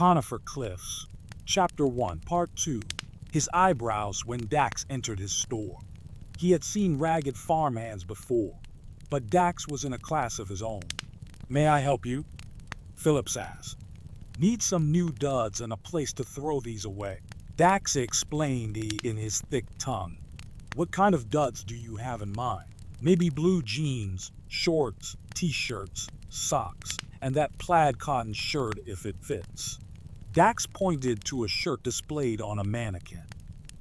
Conifer Cliffs, Chapter 1, Part 2. His eyebrows when Dax entered his store. He had seen ragged farmhands before, but Dax was in a class of his own. "May I help you?" Phillips asked. "Need some new duds and a place to throw these away," Dax explained in his thick tongue. "What kind of duds do you have in mind? Maybe blue jeans, shorts, t-shirts, socks, and that plaid cotton shirt if it fits." Dax pointed to a shirt displayed on a mannequin.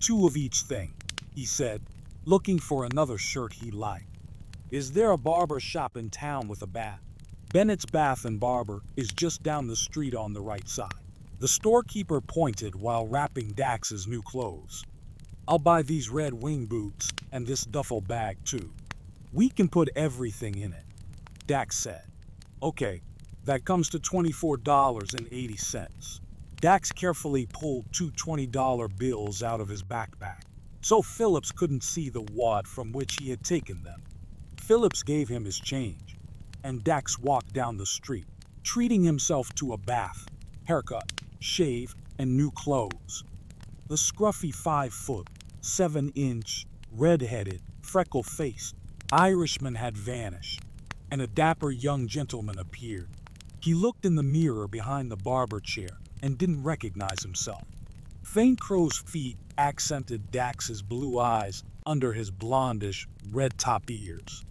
"Two of each thing," he said, looking for another shirt he liked. "Is there a barber shop in town with a bath?" "Bennett's Bath and Barber is just down the street on the right side." The storekeeper pointed while wrapping Dax's new clothes. "I'll buy these red wing boots and this duffel bag too. We can put everything in it," Dax said. "Okay, that comes to $24.80. Dax carefully pulled two $20 bills out of his backpack, so Phillips couldn't see the wad from which he had taken them. Phillips gave him his change, and Dax walked down the street, treating himself to a bath, haircut, shave, and new clothes. The scruffy 5', 7-inch, red-headed, freckle-faced Irishman had vanished, and a dapper young gentleman appeared. He looked in the mirror behind the barber chair and didn't recognize himself. Faint crow's feet accented Dax's blue eyes under his blondish, red-top ears.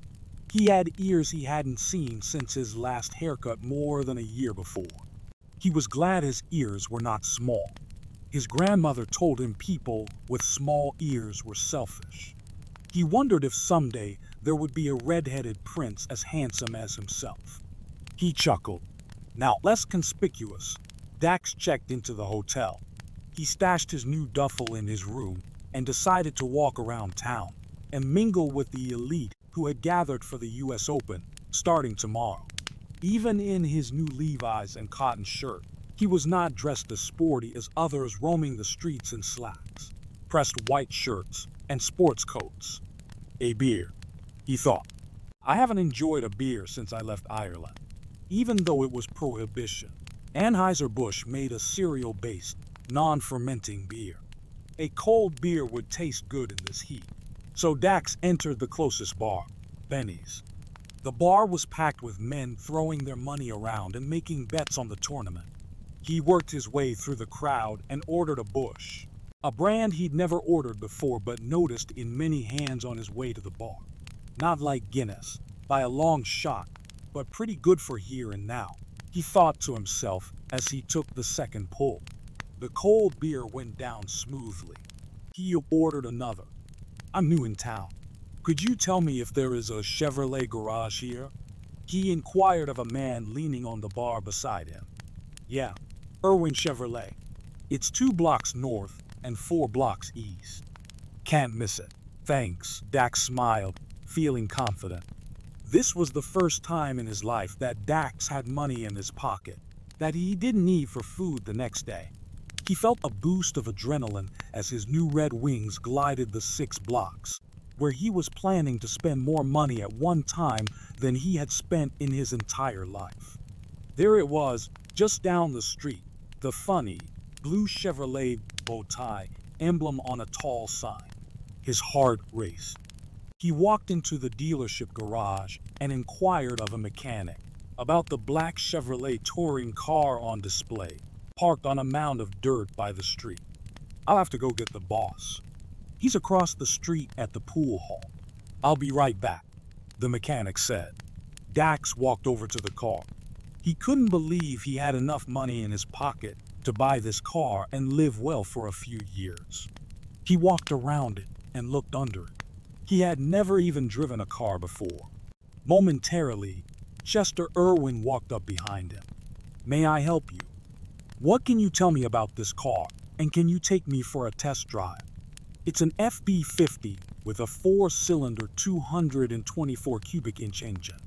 He had ears he hadn't seen since his last haircut more than a year before. He was glad his ears were not small. His grandmother told him people with small ears were selfish. He wondered if someday there would be a red-headed prince as handsome as himself. He chuckled. Now less conspicuous, Dax checked into the hotel. He stashed his new duffel in his room and decided to walk around town and mingle with the elite who had gathered for the US Open starting tomorrow. Even in his new Levi's and cotton shirt, he was not dressed as sporty as others roaming the streets in slacks, pressed white shirts, and sports coats. A beer, he thought. I haven't enjoyed a beer since I left Ireland, even though it was prohibition. Anheuser-Busch made a cereal-based, non-fermenting beer. A cold beer would taste good in this heat. So Dax entered the closest bar, Benny's. The bar was packed with men throwing their money around and making bets on the tournament. He worked his way through the crowd and ordered a Busch, a brand he'd never ordered before but noticed in many hands on his way to the bar. Not like Guinness, by a long shot, but pretty good for here and now, he thought to himself as he took the second pull. The cold beer went down smoothly. He ordered another. "I'm new in town. Could you tell me if there is a Chevrolet garage here?" He inquired of a man leaning on the bar beside him. "Yeah, Irwin Chevrolet. It's 2 blocks north and 4 blocks east." "Can't miss it. Thanks," Dax smiled, feeling confident. This was the first time in his life that Dax had money in his pocket that he didn't need for food the next day. He felt a boost of adrenaline as his new red wings glided the 6 blocks, where he was planning to spend more money at one time than he had spent in his entire life. There it was, just down the street, the funny, blue Chevrolet bow tie emblem on a tall sign. His heart raced. He walked into the dealership garage and inquired of a mechanic about the black Chevrolet touring car on display, parked on a mound of dirt by the street. "I'll have to go get the boss. He's across the street at the pool hall. I'll be right back," the mechanic said. Dax walked over to the car. He couldn't believe he had enough money in his pocket to buy this car and live well for a few years. He walked around it and looked under it. He had never even driven a car before. Momentarily, Chester Irwin walked up behind him. "May I help you? What can you tell me about this car, and can you take me for a test drive?" "It's an FB50 with a 4-cylinder 224 cubic inch engine.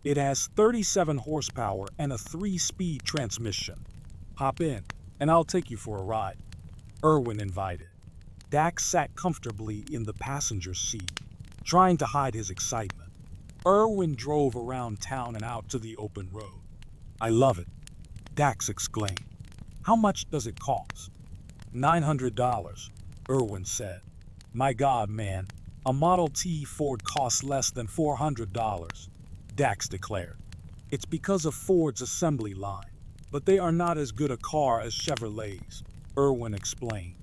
It has 37 horsepower and a 3-speed transmission. Hop in, and I'll take you for a ride," Irwin invited. Dax sat comfortably in the passenger seat, trying to hide his excitement. Irwin drove around town and out to the open road. "I love it," Dax exclaimed. How much does it cost? $900, Irwin said. My God, man, a Model T Ford costs less than $400, Dax declared. It's because of Ford's assembly line, but they are not as good a car as Chevrolets, Irwin explained.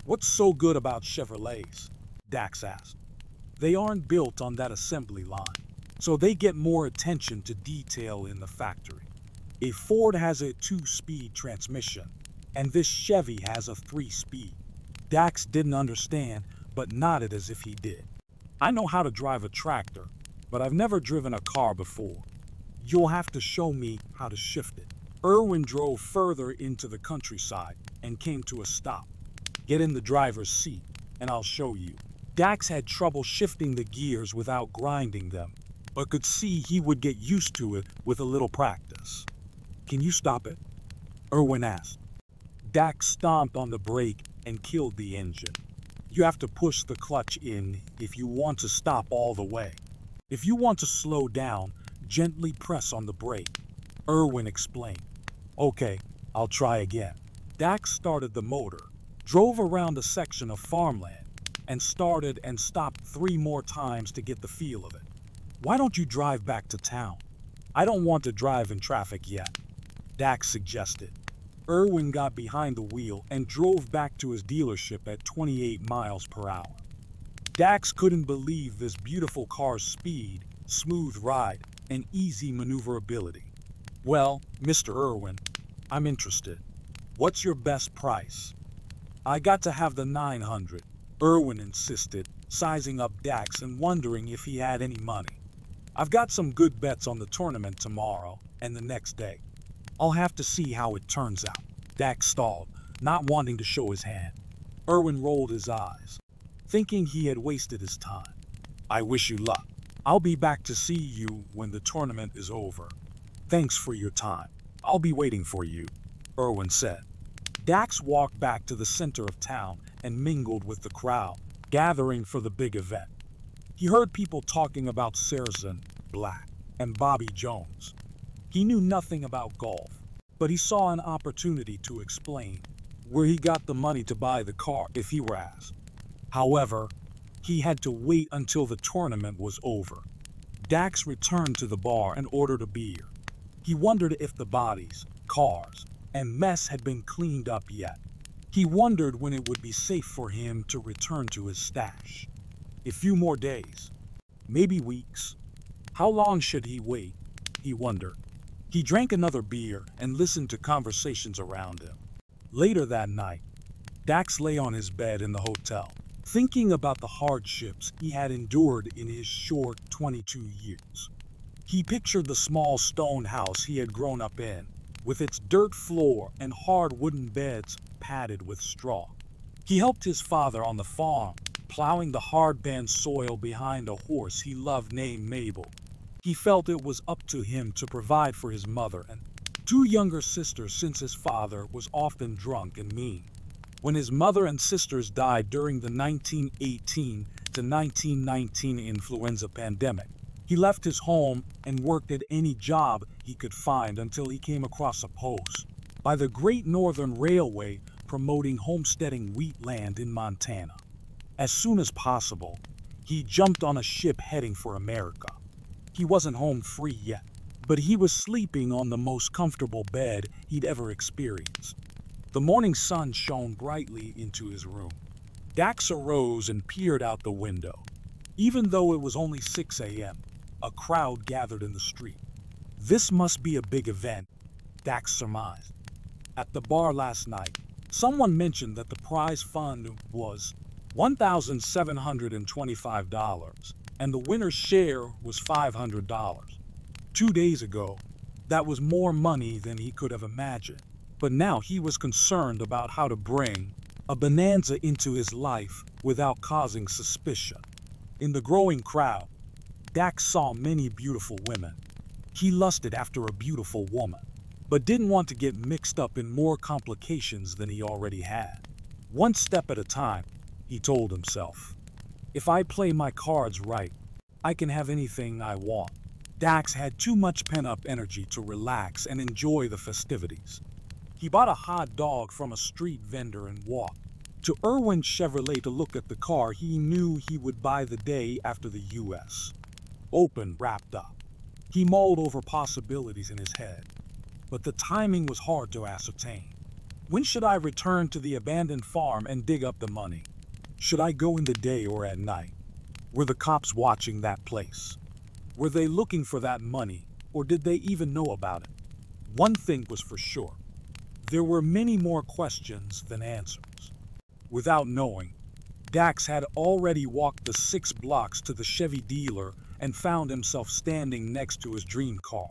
What's so good about Chevrolets? Dax asked. They aren't built on that assembly line, so they get more attention to detail in the factory. A Ford has a 2-speed transmission, and this Chevy has a 3-speed. Dax didn't understand, but nodded as if he did. I know how to drive a tractor, but I've never driven a car before. You'll have to show me how to shift it. Irwin drove further into the countryside and came to a stop. Get in the driver's seat, and I'll show you. Dax had trouble shifting the gears without grinding them, but could see he would get used to it with a little practice. Can you stop it? Irwin asked. Dax stomped on the brake and killed the engine. You have to push the clutch in if you want to stop all the way. If you want to slow down, gently press on the brake, Irwin explained. Okay, I'll try again. Dax started the motor, drove around a section of farmland, and started and stopped 3 more times to get the feel of it. Why don't you drive back to town? I don't want to drive in traffic yet, Dax suggested. Irwin got behind the wheel and drove back to his dealership at 28 miles per hour. Dax couldn't believe this beautiful car's speed, smooth ride, and easy maneuverability. Well, Mr. Irwin, I'm interested. What's your best price? I got to have the 900, Irwin insisted, sizing up Dax and wondering if he had any money. I've got some good bets on the tournament tomorrow and the next day. I'll have to see how it turns out. Dax stalled, not wanting to show his hand. Irwin rolled his eyes, thinking he had wasted his time. I wish you luck. I'll be back to see you when the tournament is over. Thanks for your time. I'll be waiting for you, Irwin said. Dax walked back to the center of town and mingled with the crowd, gathering for the big event. He heard people talking about Saracen, Black, and Bobby Jones. He knew nothing about golf, but he saw an opportunity to explain where he got the money to buy the car if he were asked. However, he had to wait until the tournament was over. Dax returned to the bar and ordered a beer. He wondered if the bodies, cars, and mess had been cleaned up yet. He wondered when it would be safe for him to return to his stash. A few more days, maybe weeks. How long should he wait? He wondered. He drank another beer and listened to conversations around him. Later that night, Dax lay on his bed in the hotel, thinking about the hardships he had endured in his short 22 years. He pictured the small stone house he had grown up in, with its dirt floor and hard wooden beds padded with straw. He helped his father on the farm, plowing the hard-band soil behind a horse he loved named Mabel. He felt it was up to him to provide for his mother and 2 younger sisters since his father was often drunk and mean. When his mother and sisters died during the 1918 to 1919 influenza pandemic, he left his home and worked at any job he could find until he came across a post by the Great Northern Railway promoting homesteading wheat land in Montana. As soon as possible, he jumped on a ship heading for America. He wasn't home free yet, but he was sleeping on the most comfortable bed he'd ever experienced. The morning sun shone brightly into his room. Dax arose and peered out the window. Even though it was only 6 a.m., a crowd gathered in the street. This must be a big event, Dax surmised. At the bar last night, someone mentioned that the prize fund was $1,725, and the winner's share was $500. 2 days ago, that was more money than he could have imagined, but now he was concerned about how to bring a bonanza into his life without causing suspicion. In the growing crowd, Dax saw many beautiful women. He lusted after a beautiful woman, but didn't want to get mixed up in more complications than he already had. One step at a time, he told himself. If I play my cards right, I can have anything I want. Dax had too much pent-up energy to relax and enjoy the festivities. He bought a hot dog from a street vendor and walked to Irwin Chevrolet to look at the car he knew he would buy the day after the U.S. Open wrapped up. He mulled over possibilities in his head, but the timing was hard to ascertain. When should I return to the abandoned farm and dig up the money? Should I go in the day or at night? Were the cops watching that place? Were they looking for that money, or did they even know about it? One thing was for sure. There were many more questions than answers. Without knowing, Dax had already walked the 6 blocks to the Chevy dealer and found himself standing next to his dream car.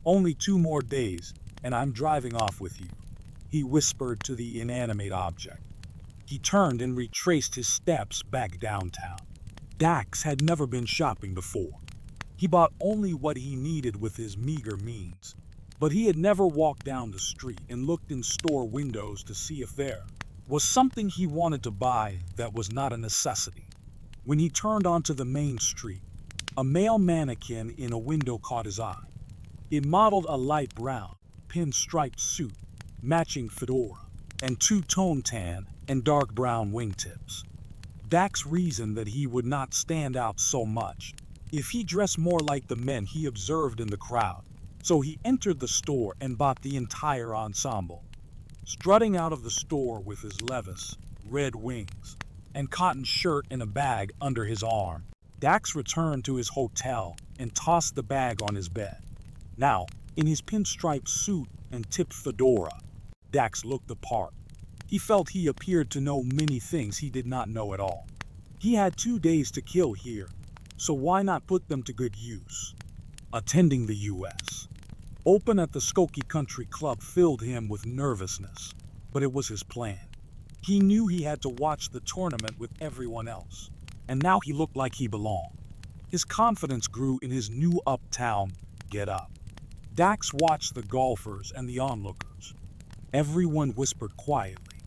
"Only 2 more days, and I'm driving off with you," he whispered to the inanimate object. He turned and retraced his steps back downtown. Dax had never been shopping before. He bought only what he needed with his meager means, but he had never walked down the street and looked in store windows to see if there was something he wanted to buy that was not a necessity. When he turned onto the main street, a male mannequin in a window caught his eye. It modeled a light brown, pinstriped suit, matching fedora, and 2-tone tan and dark brown wingtips. Dax reasoned that he would not stand out so much if he dressed more like the men he observed in the crowd, so he entered the store and bought the entire ensemble. Strutting out of the store with his Levis, red wings, and cotton shirt in a bag under his arm, Dax returned to his hotel and tossed the bag on his bed. Now, in his pinstriped suit and tipped fedora, Dax looked the part. He felt he appeared to know many things he did not know at all. He had 2 days to kill here, so why not put them to good use? Attending the U.S. Open at the Skokie Country Club filled him with nervousness, but it was his plan. He knew he had to watch the tournament with everyone else, and now he looked like he belonged. His confidence grew in his new uptown get-up. Dax watched the golfers and the onlookers. Everyone whispered quietly.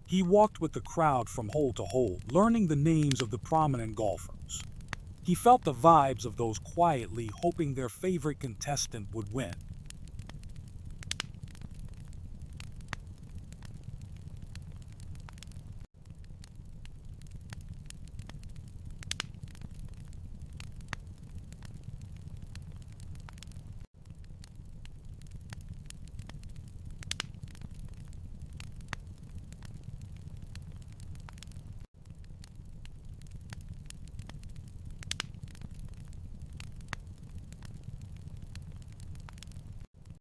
He walked with the crowd from hole to hole, learning the names of the prominent golfers. He felt the vibes of those quietly hoping their favorite contestant would win.